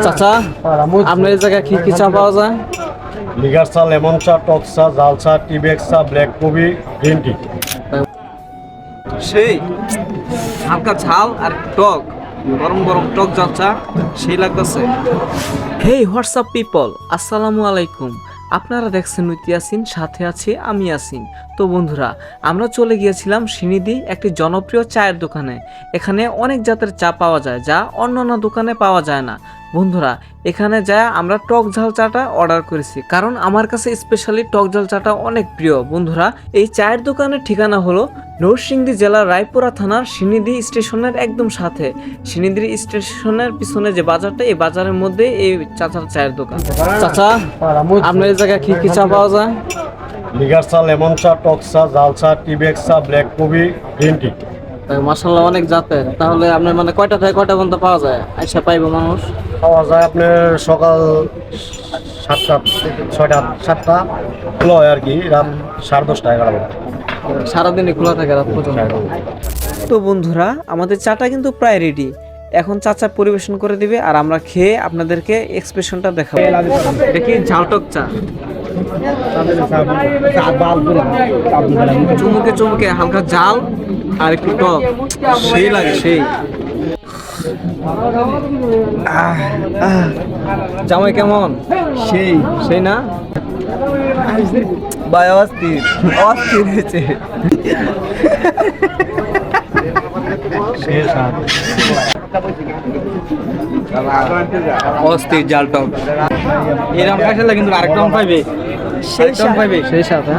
চাচা, আপনার এই জায়গায় কি কি চা পাওয়া যায়? লিগার চা, লেমন চা, টক চা, জাল চা, টিবেক চা, ব্ল্যাক কফি, গ্রিন টি। সেই হালকা ঝাল আর টক, গরম গরম টক জাল চা সেই লাগতেছে। হেই হোয়াটসঅ্যাপ পিপল, আসসালামু আলাইকুম। আপনারা দেখছেন নুইতি ইয়াসিন, সাথে আছি আমি ইয়াসিন। তো বন্ধুরা, আমরা চলে গিয়েছিলাম সিনিদি একটি জনপ্রিয় চায়ের দোকানে। এখানে অনেক জাতের চা পাওয়া যায় যা অন্যান্য দোকানে পাওয়া যায় না। বন্ধুরা, এখানে যা আমরা টক ঝাল চাটা অর্ডার করেছি, কারণ আমার কাছে স্পেশালি টক ঝাল চাটা অনেক প্রিয়। বন্ধুরা, এই চায়ের দোকানের ঠিকানা হলো নরসিংদী জেলার রায়পুরা থানার সিনিদি স্টেশনের একদম সাথে। সিনিদি স্টেশনের পিছনে যে বাজারটা, এই বাজারের মধ্যে এই চাচার চায়ের দোকান। চাচা, আপনার এই জায়গায় কি কি চা পাওয়া যায়? লিগার চা, লেমন চা, টক চা, জাল চা, টিবেক চা, ব্ল্যাক কফি, গ্রিন টি। মাশাআল্লাহ, অনেক জাতের। তাহলে আপনার মানে কয়টা থেকে কয়টা পর্যন্ত পাওয়া যায়, আইসা পাইবো মানুষ? পাওয়া যায় আপনার সকাল 7টা থেকে 6টা 7টা খোলা হয় আর কি, রাত 10:30 11টা। সারাদিনই খোলা থাকে রাত পর্যন্ত। তো বন্ধুরা, আমাদের চাটা কিন্তু প্রায় রেডি। এখন চাচা পরিবেশন করে দিবে আর আমরা খেয়ে আপনাদেরকে এক্সপ্রেশনটা দেখাবো। দেখি ঝালটক চা, চুমুকে চুমুকে হালকা ঝাল আর একটু টক, সেই লাগে সেই। জামাই কেমন? সেই সেই না ভাই, অস্থির অস্থির হয়েছে। অস্থির জাল টক, এরকম খাইলে কিন্তু আরেকদম পাইবে, সেই সাথে।